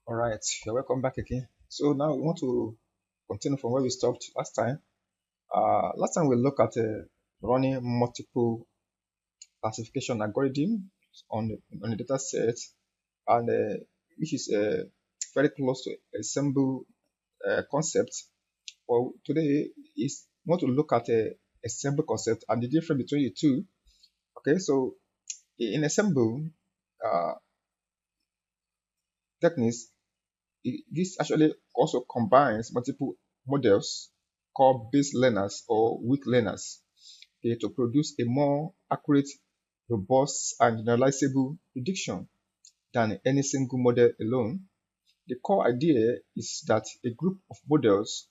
All right, you're welcome back again. So now we want to continue from where we stopped last time. Last time we looked at running multiple classification algorithm on the data set, and which is very close to ensemble concept. Well, today is want to look at a ensemble concept and the difference between the two. Okay, so in ensemble uh, techniques, this actually also combines multiple models called base learners or weak learners, okay, to produce a more accurate, robust, and generalizable prediction than any single model alone. The core idea is that a group of models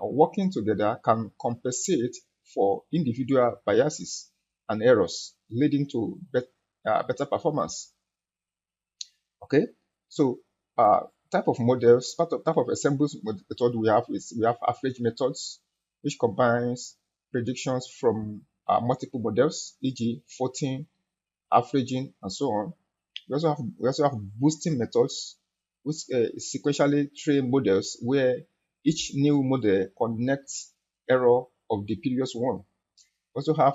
working together can compensate for individual biases and errors, leading to better performance. Okay, so type of models, type of assembles method we have is we have average methods, which combines predictions from multiple models, e.g., 14, averaging, and so on. We also have boosting methods, which sequentially train models where each new model connects error of the previous one. We also have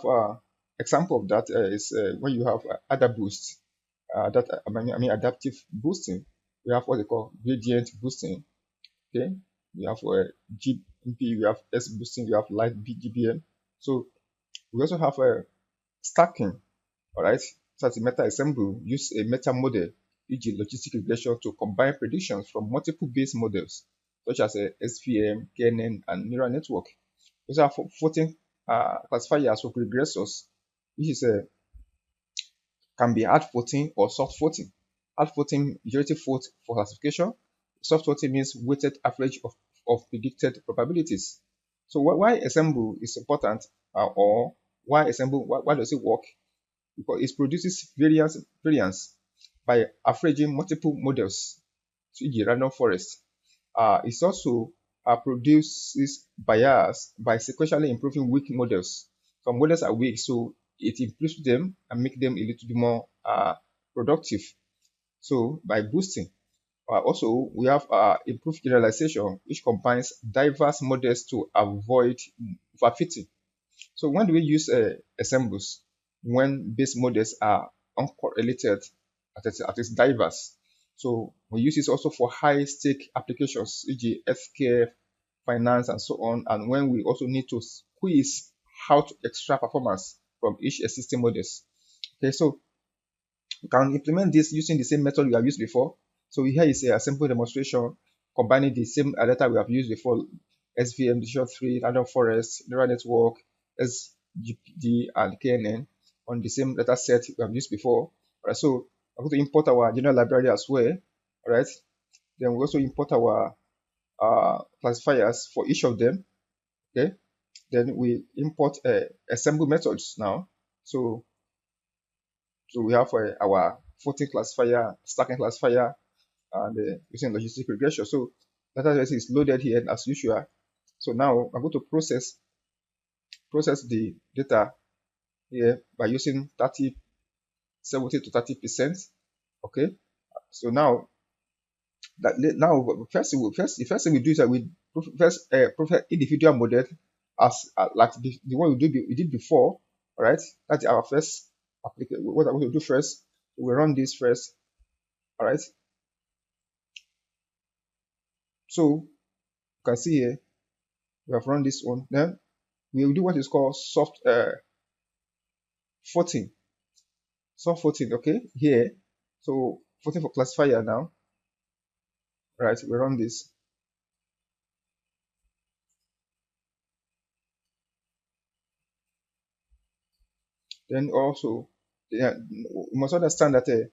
example of that is when you have other boost, I mean adaptive boosting. We have what they call gradient boosting. Okay, we have GMP, we have S boosting, we have light BGBM. So we also have stacking. All right, so as a meta example, use a meta model, e.g., logistic regression, to combine predictions from multiple base models such as SVM, KNN, and neural network. We also have 14 classifiers for regressors, which is can be hard 14 or soft 14. Hard 14 majority fault for classification. Soft 14 means weighted average of predicted probabilities. So why ensemble is important, or why ensemble, why does it work? Because it produces variance by averaging multiple models, e.g., random forest. It also produces bias by sequentially improving weak models. Some models are weak, so it improves them and make them a little bit more productive. So by boosting, also we have improved generalization, which combines diverse models to avoid overfitting. So when do we use ensembles? When base models are uncorrelated, at least diverse. So we use this also for high stake applications, e.g., healthcare, finance, and so on. And when we also need to squeeze out extra performance from each existing models. Okay, so we can implement this using the same method we have used before. So here is a simple demonstration combining the same data we have used before: SVM, decision tree, random forest, neural network, SGPD, and KNN on the same data set we have used before. All right, so I'm going to import our general library as well. All right, then we also import our classifiers for each of them. Okay, then we import assemble methods now. So we have our 14 classifier, stacking classifier, and using logistic regression. So database is loaded here as usual. So now I'm going to process the data here by using 70 to 30%. Okay. So now the first thing we do is that we profile individual model as like the one we did before. All right. That's our first application. What I'm going to do first, we run this first. All right. So you can see here we have run this one. Then we will do what is called soft 14. Soft 14, okay, here. So 14 for classifier now. Right, we run this. Then also, yeah, you must understand that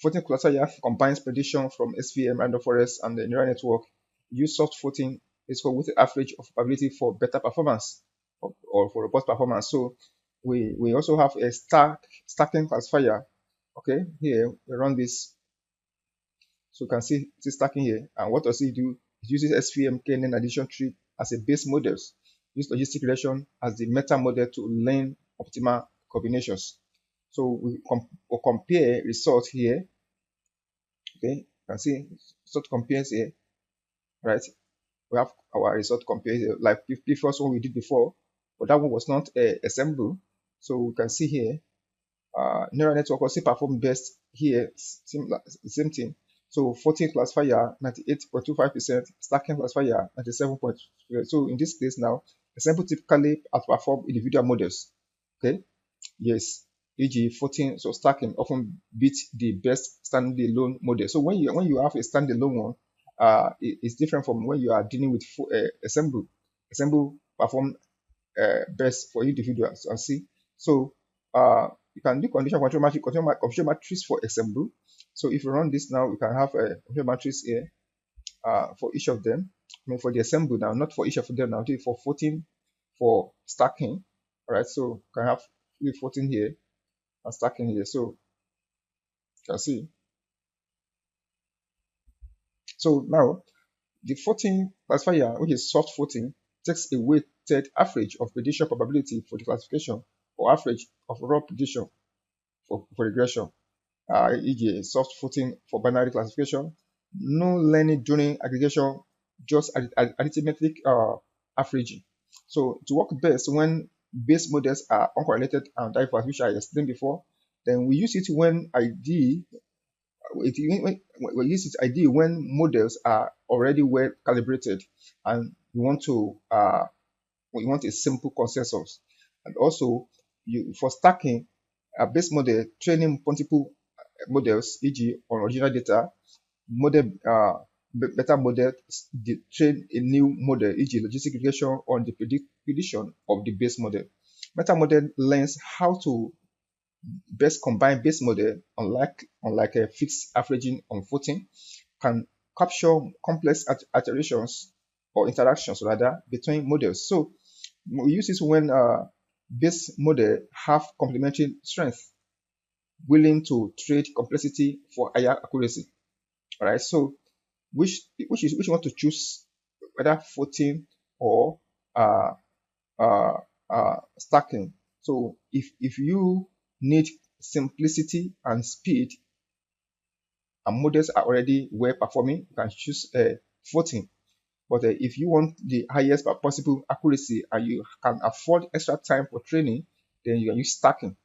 14 classifier combines prediction from SVM, random forest, and the neural network. Use soft 14 is for with the average of probability for better performance or for robust performance. So we also have a stacking classifier. Okay, here we run this. So you can see it's stacking here. And what does it do? It uses SVM KNN addition tree as a base models. Use logistic regression as the meta model to learn optimal combinations. So we'll compare results here. Okay, can see result compares here, right? We have our result compares here, like the previous one we did before, but that one was not Ensemble. So we can see here, neural network also perform best here, same thing. So 14 classifier, 98.25%, stacking classifier, 97.2%. So in this case now, Ensemble typically outperform individual models. Okay, yes, e.g. 14, so stacking often beats the best standalone model. So when you have a standalone one, it's different from when you are dealing with Ensemble. Ensemble perform best for individuals and see. So you can do condition control matrix, control matrix for Ensemble. So if you run this now, we can have a control matrix here for each of them. I mean for the Ensemble now, not for each of them now. Do it for 14 for stacking. All right, so you can have 14 here and stacking here. So you can see. So now the 14 classifier, which is soft 14, takes a weighted average of prediction probability for the classification or average of raw prediction for regression, e.g. soft 14 for binary classification. No learning during aggregation, just arithmetic averaging. So to work best when base models are uncorrelated and diverse, which I explained before, then we use it when we use it ideally when models are already well calibrated and we want a simple consensus. And also for stacking a base model, training multiple models, e.g. on original data, better model train a new model, e.g. logistic regression on the prediction of the base model. Meta model learns how to best combined base model, unlike a fixed averaging on 14, can capture complex iterations or interactions rather between models. So we use this when base model have complementary strength, willing to trade complexity for higher accuracy. All right. So which you want to choose, whether 14 or stacking. So if you need simplicity and speed and models are already well performing, you can choose 14. But if you want the highest possible accuracy and you can afford extra time for training, then you can use stacking.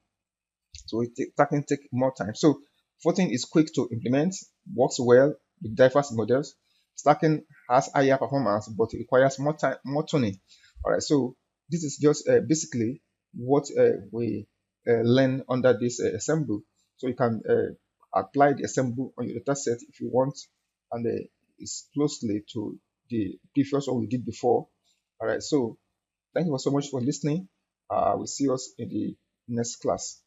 So stacking take more time. So 14 is quick to implement, works well with diverse models. Stacking has higher performance, but it requires more time, more tuning. All right. So this is just basically what we learn under this Ensemble. So you can apply the Ensemble on your data set if you want, and it's closely to the previous one we did before. All right. So thank you so much for listening. We'll see us in the next class.